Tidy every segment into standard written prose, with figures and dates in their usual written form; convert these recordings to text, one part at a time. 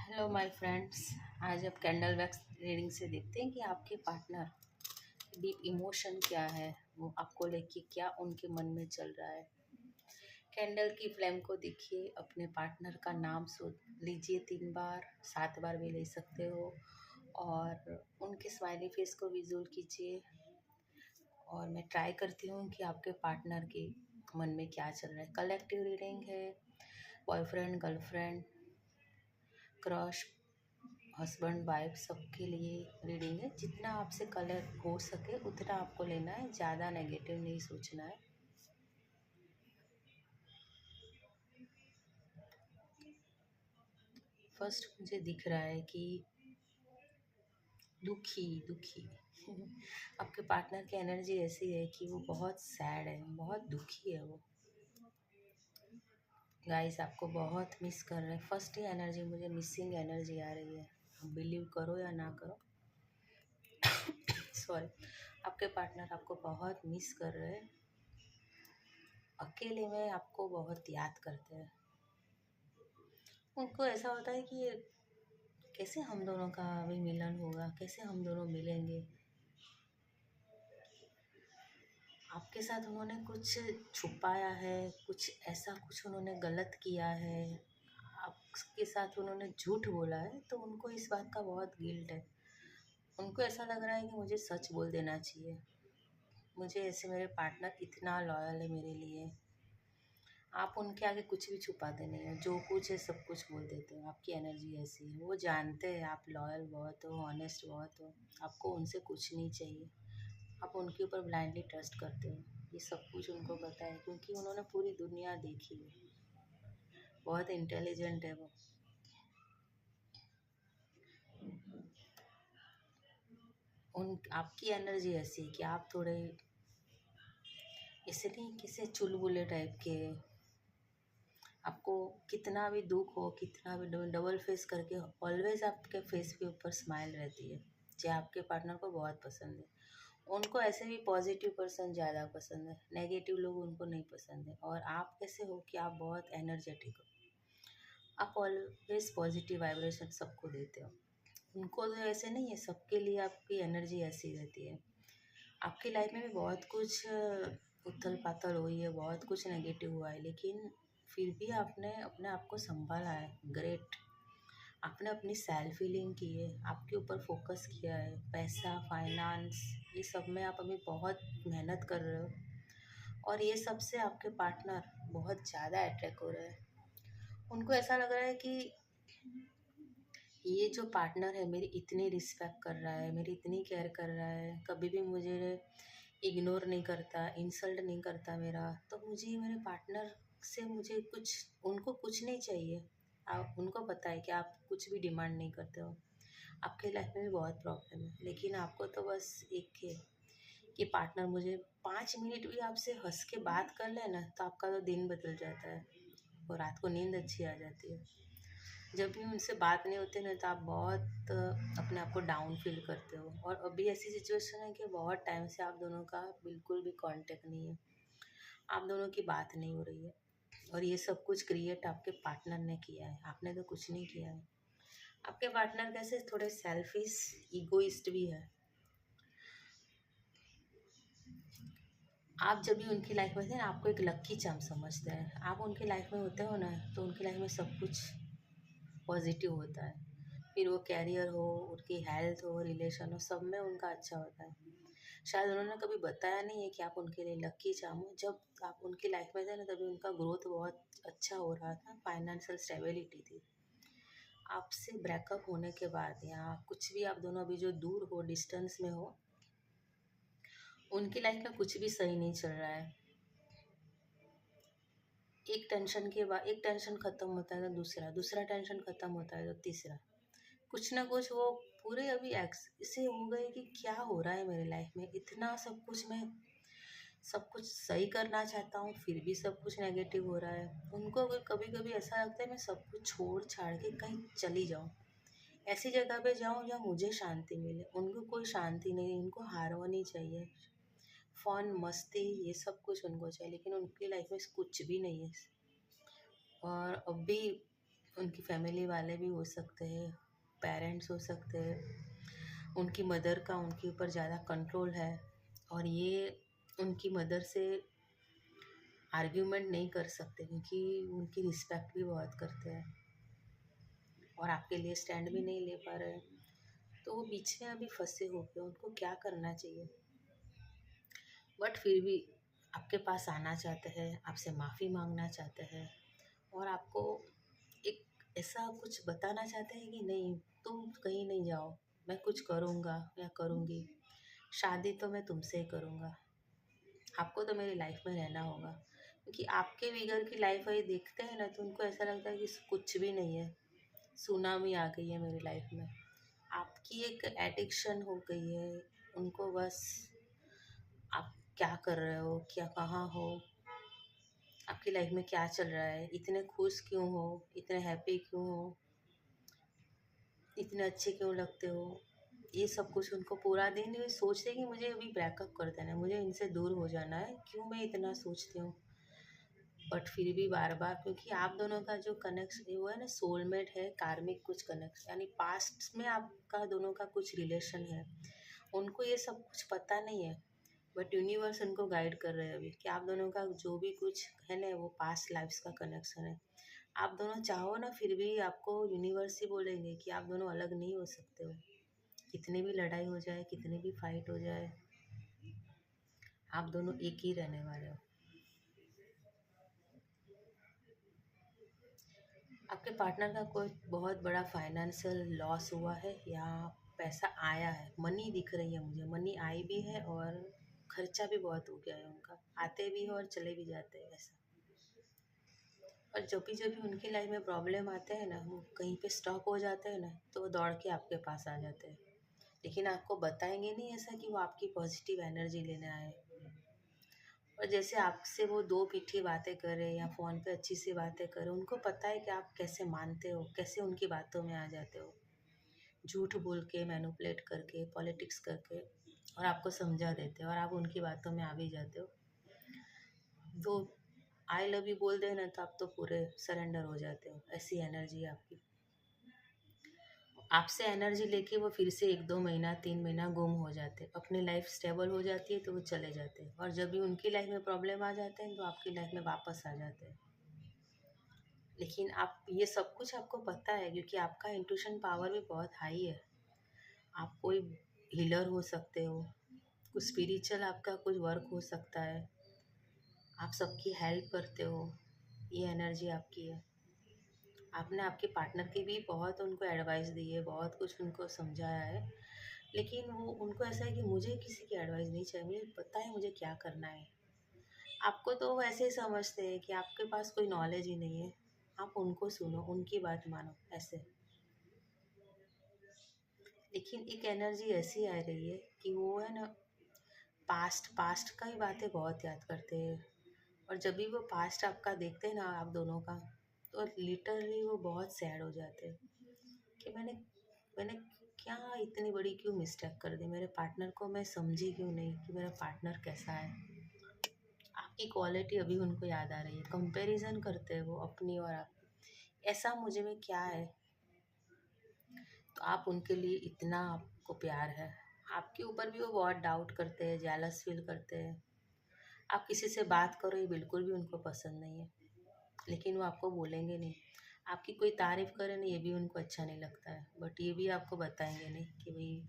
Hello my friends. आज अब candle wax reading से देखते हैं कि आपके पार्टनर डीप इमोशन क्या है, वो आपको लेके क्या उनके मन में चल रहा है। कैंडल की फ्लेम को देखिए, अपने पार्टनर का नाम सोच लीजिए 3 बार, 7 बार भी ले सकते हो। और उनके स्माइली फेस को विजुअल कीजिए। और मैं ट्राई करती हूँ कि आपके पार्टनर के मन में क्या चल रहा है। कलेक्टिव रीडिंग है, boyfriend, girlfriend, crush, husband wife सबके लिए रीडिंग है। जितना आपसे कलर हो सके उतना आपको लेना है, ज़्यादा नेगेटिव नहीं सोचना है। फर्स्ट मुझे दिख रहा है कि दुखी दुखी आपके पार्टनर की एनर्जी ऐसी है कि वो बहुत सैड है, बहुत दुखी है वो। गाइस आपको बहुत मिस कर रहे हैं। फर्स्ट ही एनर्जी मुझे मिसिंग एनर्जी आ रही है। बिलीव करो या ना करो, सॉरी, आपके पार्टनर आपको बहुत मिस कर रहे हैं। अकेले में आपको बहुत याद करते हैं। उनको ऐसा होता है कि कैसे हम दोनों का अभी मिलन होगा, कैसे हम दोनों मिलेंगे। आपके साथ उन्होंने कुछ छुपाया है, कुछ ऐसा कुछ उन्होंने गलत किया है, आपके साथ उन्होंने झूठ बोला है, तो उनको इस बात का बहुत गिल्ट है। उनको ऐसा लग रहा है कि मुझे सच बोल देना चाहिए। मुझे ऐसे मेरे पार्टनर इतना लॉयल है मेरे लिए। आप उनके आगे कुछ भी छुपाते नहीं हैं, जो कुछ है सब कुछ बोल देते हो। आपकी एनर्जी ऐसी है, वो जानते हैं आप लॉयल बहुत हो, ऑनेस्ट बहुत हो। आपको उनसे कुछ नहीं चाहिए, आप उनके ऊपर ब्लाइंडली ट्रस्ट करते हो। ये सब कुछ उनको पता है, क्योंकि उन्होंने पूरी दुनिया देखी है। बहुत इंटेलिजेंट है वो। उन आपकी एनर्जी ऐसी है कि आप थोड़े ऐसे नहीं, किसी चुलबुले टाइप के। आपको कितना भी दुख हो, कितना भी डबल फेस करके ऑलवेज आपके फेस के ऊपर स्माइल रहती है, जो आपके पार्टनर को बहुत पसंद है। उनको ऐसे भी पॉजिटिव पर्सन ज़्यादा पसंद है, नेगेटिव लोग उनको नहीं पसंद है। और आप कैसे हो कि आप बहुत एनर्जेटिक हो, आप ऑलवेज पॉजिटिव वाइब्रेशन सबको देते हो। उनको तो ऐसे नहीं है, सबके लिए आपकी एनर्जी ऐसी रहती है। आपकी लाइफ में भी बहुत कुछ उथल पाथल हुई है, बहुत कुछ नेगेटिव हुआ है, लेकिन फिर भी आपने अपने आप को संभाला है। ग्रेट। आपने अपनी सेल्फ हीलिंग की है, आपके ऊपर फोकस किया है। पैसा, फाइनेंस, ये सब में आप अभी बहुत मेहनत कर रहे हो। और ये सब से आपके पार्टनर बहुत ज़्यादा अट्रैक्ट हो रहे हैं। उनको ऐसा लग रहा है कि ये जो पार्टनर है मेरी इतनी रिस्पेक्ट कर रहा है, मेरी इतनी केयर कर रहा है, कभी भी मुझे इग्नोर नहीं करता, इंसल्ट नहीं करता मेरा, तो मुझे मेरे पार्टनर से मुझे कुछ, उनको कुछ नहीं चाहिए। आप उनको पता है कि आप कुछ भी डिमांड नहीं करते हो। आपके लाइफ में भी बहुत प्रॉब्लम है, लेकिन आपको तो बस एक है कि पार्टनर मुझे 5 मिनट भी आपसे हंस के बात कर ले ना, तो आपका तो दिन बदल जाता है और रात को नींद अच्छी आ जाती है। जब भी उनसे बात नहीं होती ना, तो आप बहुत अपने आप को डाउन फील करते हो। और अभी ऐसी सिचुएशन है कि बहुत टाइम से आप दोनों का बिल्कुल भी कांटेक्ट नहीं है, आप दोनों की बात नहीं हो रही है। और ये सब कुछ क्रिएट आपके पार्टनर ने किया है, आपने तो कुछ नहीं किया है। आपके पार्टनर कैसे थोड़े सेल्फिश, ईगोइस्ट भी है। आप जब भी उनकी लाइफ में थे ना, आपको एक लक्की चार्म समझते हैं। आप उनकी लाइफ में होते हो ना, तो उनकी लाइफ में सब कुछ पॉजिटिव होता है। फिर वो कैरियर हो, उनकी हेल्थ हो, रिलेशन हो, सब में उनका अच्छा होता है। शायद उन्होंने कभी बताया नहीं है कि आप उनके लिए लकी चार्म हो। जब आप उनकी लाइफ में थे ना, तभी उनका ग्रोथ बहुत अच्छा हो रहा था, फाइनेंशियल स्टेबिलिटी थी। आपसे ब्रेकअप होने के बाद या कुछ भी, आप दोनों अभी जो दूर हो, डिस्टेंस में हो, उनकी लाइफ में कुछ भी सही नहीं चल रहा है। एक टेंशन के बाद एक टेंशन खत्म होता है तो दूसरा, दूसरा टेंशन खत्म होता है तो तीसरा। कुछ ना कुछ वो पूरे अभी एक्स इसे हो गए कि क्या हो रहा है मेरे लाइफ में। इतना सब कुछ मैं सब कुछ सही करना चाहता हूँ, फिर भी सब कुछ नेगेटिव हो रहा है। उनको कभी कभी ऐसा लगता है मैं सब कुछ छोड़ छाड़ के कहीं चली जाऊँ, ऐसी जगह पे जाऊँ जहाँ मुझे शांति मिले। उनको कोई शांति नहीं, उनको हारमोनी चाहिए, फन, मस्ती, ये सब कुछ उनको चाहिए, लेकिन उनकी लाइफ में कुछ भी नहीं है। और अभी उनकी फैमिली वाले भी हो सकते हैं, पेरेंट्स हो सकते हैं, उनकी मदर का उनके ऊपर ज़्यादा कंट्रोल है, और ये उनकी मदर से आर्ग्यूमेंट नहीं कर सकते क्योंकि उनकी रिस्पेक्ट भी बहुत करते हैं और आपके लिए स्टैंड भी नहीं ले पा रहे हैं। तो वो बीच में अभी फंसे हो गए, उनको क्या करना चाहिए? बट फिर भी आपके पास आना चाहते हैं, आपसे माफ़ी मांगना चाहते हैं, और आपको एक ऐसा कुछ बताना चाहते हैं कि नहीं, तुम कहीं नहीं जाओ, मैं कुछ करूँगा या करूँगी, शादी तो मैं तुमसे ही करूँगा, आपको तो मेरी लाइफ में रहना होगा। क्योंकि आपके बगैर की लाइफ वही देखते हैं ना, तो उनको ऐसा लगता है कि कुछ भी नहीं है, सुनामी आ गई है मेरी लाइफ में। आपकी एक एडिक्शन हो गई है उनको, बस आप क्या कर रहे हो, क्या कहाँ हो, आपकी लाइफ में क्या चल रहा है, इतने खुश क्यों हो, इतने हैप्पी क्यों हो, इतने अच्छे क्यों लगते हो, ये सब कुछ उनको पूरा दिन ये सोचते हैं कि मुझे अभी ब्रेकअप कर देना है, मुझे इनसे दूर हो जाना है, क्यों मैं इतना सोचती हूँ। बट फिर भी बार बार, क्योंकि आप दोनों का जो कनेक्शन वो है ना, सोलमेट है, कार्मिक कुछ कनेक्शन, यानी पास्ट में आपका दोनों का कुछ रिलेशन है, उनको ये सब कुछ पता नहीं है। बट यूनिवर्स उनको गाइड कर रहे हैं अभी कि आप दोनों का जो भी कुछ है ना, वो पास्ट लाइफ्स का कनेक्शन है। आप दोनों चाहो ना, फिर भी आपको यूनिवर्स ही बोलेंगे कि आप दोनों अलग नहीं हो सकते हो, कितनी भी लड़ाई हो जाए, कितनी भी फाइट हो जाए, आप दोनों एक ही रहने वाले हो। आपके पार्टनर का कोई बहुत बड़ा फाइनेंशियल लॉस हुआ है या पैसा आया है, मनी दिख रही है मुझे, मनी आई भी है और खर्चा भी बहुत हो गया है उनका, आते भी हैं और चले भी जाते हैं ऐसा। और जब भी उनकी लाइफ में प्रॉब्लम आते हैं ना, वो कहीं पे स्टॉप हो जाते हैं ना, तो वो दौड़ के आपके पास आ जाते हैं, लेकिन आपको बताएंगे नहीं ऐसा कि वो आपकी पॉजिटिव एनर्जी लेने आए। और जैसे आपसे वो दो मीठी बातें करे या फ़ोन पे अच्छी सी बातें करे, उनको पता है कि आप कैसे मानते हो, कैसे उनकी बातों में आ जाते हो, झूठ बोल के, मैनिपुलेट करके, पॉलिटिक्स करके, और आपको समझा देते हो और आप उनकी बातों में आ भी जाते हो। तो आई लव यू बोल देना तो आप तो पूरे सरेंडर हो जाते हो, ऐसी एनर्जी है आपकी। आपसे एनर्जी लेके वो फिर से 1-2 महीना 3 महीना गुम हो जाते हैं, अपनी लाइफ स्टेबल हो जाती है तो वो चले जाते हैं, और जब भी उनकी लाइफ में प्रॉब्लम आ जाते हैं तो आपकी लाइफ में वापस आ जाते हैं। लेकिन आप ये सब कुछ आपको पता है क्योंकि आपका इंट्यूशन पावर भी बहुत हाई है। आप कोई हीलर हो सकते हो, कुछ स्पिरिचुअल आपका कुछ वर्क हो सकता है, आप सबकी हेल्प करते हो, ये एनर्जी आपकी है। आपने आपके पार्टनर की भी बहुत उनको एडवाइस दी है, बहुत कुछ उनको समझाया है, लेकिन वो उनको ऐसा है कि मुझे किसी की एडवाइस नहीं चाहिए, मुझे पता है मुझे क्या करना है। आपको तो वो ऐसे ही समझते हैं कि आपके पास कोई नॉलेज ही नहीं है, आप उनको सुनो, उनकी बात मानो ऐसे। लेकिन एक एनर्जी ऐसी आ रही है कि वो है ना, पास्ट पास्ट का ही बातें बहुत याद करते हैं, और जब भी वो पास्ट आपका देखते हैं ना, आप दोनों का, तो लिटरली वो बहुत सैड हो जाते हैं कि मैंने क्या इतनी बड़ी क्यों मिस्टेक कर दी, मेरे पार्टनर को मैं समझी क्यों नहीं कि मेरा पार्टनर कैसा है। आपकी क्वालिटी अभी उनको याद आ रही है, कंपैरिजन करते हैं वो अपनी और आपकी, ऐसा मुझे में क्या है। तो आप उनके लिए इतना आपको प्यार है, आपके ऊपर भी वो बहुत डाउट करते हैं, जेलस फील करते हैं। आप किसी से बात करो ये बिल्कुल भी उनको पसंद नहीं है, लेकिन वो आपको बोलेंगे नहीं। आपकी कोई तारीफ़ करे ना, ये भी उनको अच्छा नहीं लगता है, बट ये भी आपको बताएंगे नहीं कि भाई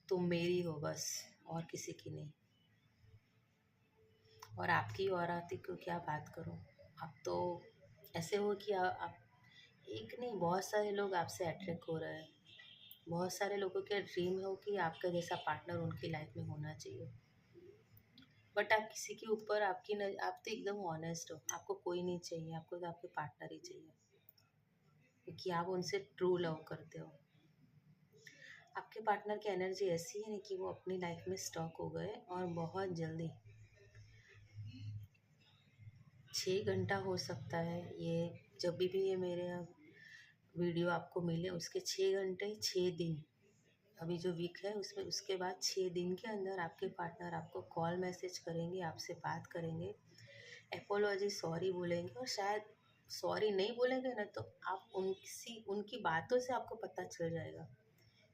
तुम मेरी हो बस, और किसी की नहीं। और आपकी और आती को क्या बात करूं, आप तो ऐसे हो कि आप एक नहीं, बहुत सारे लोग आपसे अट्रैक्ट हो रहे हैं, बहुत सारे लोगों के ड्रीम हो कि आपका जैसा पार्टनर उनकी लाइफ में होना चाहिए। बट आप किसी के ऊपर आप तो एकदम ऑनेस्ट हो, आपको कोई नहीं चाहिए, आपको तो आपके पार्टनर ही चाहिए, क्योंकि आप उनसे ट्रू लव करते हो। आपके पार्टनर की एनर्जी ऐसी है ना कि वो अपनी लाइफ में स्टॉक हो गए, और बहुत जल्दी 6 घंटा हो सकता है ये, जब भी ये मेरे वीडियो आपको मिले उसके 6 घंटे 6 दिन, अभी जो वीक है उसमें, उसके बाद 6 दिन के अंदर आपके पार्टनर आपको कॉल मैसेज करेंगे, आपसे बात करेंगे, एपोलॉजी सॉरी बोलेंगे, और शायद सॉरी नहीं बोलेंगे ना, तो आप उनकी बातों से आपको पता चल जाएगा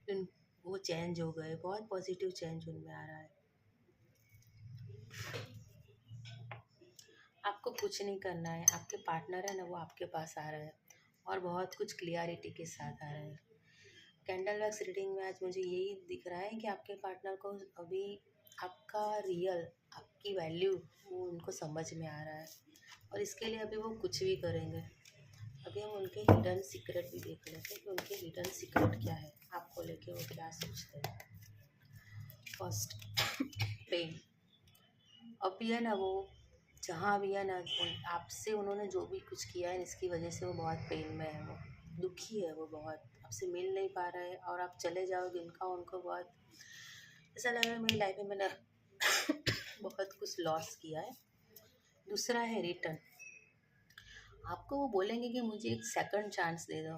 कि वो चेंज हो गए, बहुत पॉजिटिव चेंज उनमें आ रहा है। आपको कुछ नहीं करना है, आपके पार्टनर है ना, वो आपके पास आ रहा है और बहुत कुछ क्लियरिटी के साथ आ रहा है। कैंडल वैक्स रीडिंग में आज मुझे यही दिख रहा है कि आपके पार्टनर को अभी आपका रियल, आपकी वैल्यू वो उनको समझ में आ रहा है, और इसके लिए अभी वो कुछ भी करेंगे। अभी हम उनके हिडन सीक्रेट भी देख लेते हैं कि उनके हिडन सीक्रेट क्या है, आपको लेके वो क्या सोचते हैं। First, pen. अभी है ना, वो जहाँ भी है ना, आपसे उन्होंने जो भी कुछ किया है, इसकी वजह से वो बहुत पेन में है, वो दुखी है, वो बहुत आपसे मिल नहीं पा रहा है, और आप चले जाओगे उनका, उनको बहुत ऐसा लग रहा है मेरी लाइफ में मैंने बहुत कुछ लॉस किया है। दूसरा है रिटर्न। आपको वो बोलेंगे कि मुझे एक सेकंड चांस दे दो,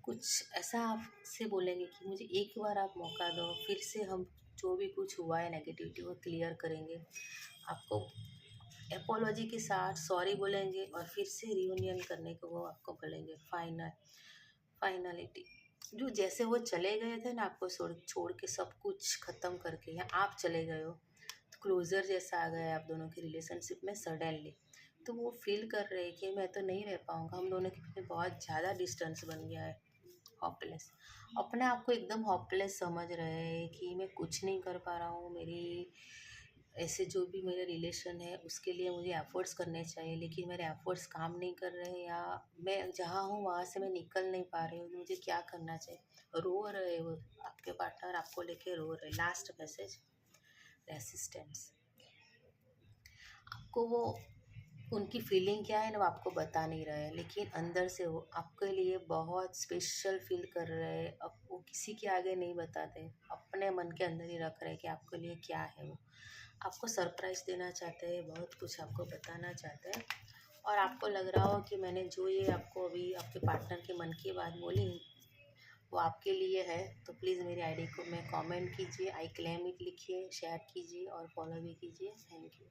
कुछ ऐसा आपसे बोलेंगे कि मुझे एक बार आप मौका दो, फिर से हम जो भी कुछ हुआ है नेगेटिविटी वो क्लियर करेंगे। आपको एपोलॉजी के साथ सॉरी बोलेंगे और फिर से रियूनियन करने को वो आपको बोलेंगे। फाइनलिटी, जो जैसे वो चले गए थे ना, आपको छोड़ छोड़ के सब कुछ ख़त्म करके, या आप चले गए हो, तो क्लोज़र जैसा आ गया है आप दोनों की रिलेशनशिप में सडनली। तो वो फील कर रहे हैं कि मैं तो नहीं रह पाऊँगा, हम दोनों के बीच में बहुत ज़्यादा डिस्टेंस बन गया है। हॉपलेस, अपने आप को एकदम हॉपलेस समझ रहे हैं कि मैं कुछ नहीं कर पा रहा हूँ, मेरी ऐसे जो भी मेरे रिलेशन है उसके लिए मुझे एफ़र्ट्स करने चाहिए, लेकिन मेरे एफ़र्ट्स काम नहीं कर रहे हैं, या मैं जहाँ हूँ वहाँ से मैं निकल नहीं पा रही हूँ, मुझे क्या करना चाहिए। रो रहे वो, आपके पार्टनर आपको लेके रो रहे। Last message, resistance. आपको वो, उनकी फीलिंग क्या है ना, वो आपको बता नहीं रहे हैं, लेकिन अंदर से वो आपके लिए बहुत स्पेशल फील कर रहे हैं। अब वो किसी के आगे नहीं बताते, अपने मन के अंदर ही रख रहे हैं कि आपके लिए क्या है। वो आपको सरप्राइज़ देना चाहते हैं, बहुत कुछ आपको बताना चाहते हैं, और आपको लग रहा हो कि मैंने जो ये आपको अभी आपके पार्टनर के मन की बात बोली वो आपके लिए है, तो प्लीज़ मेरी आईडी को में कमेंट कीजिए, आई क्लेम इट लिखिए, शेयर कीजिए और फॉलो भी कीजिए। Thank you.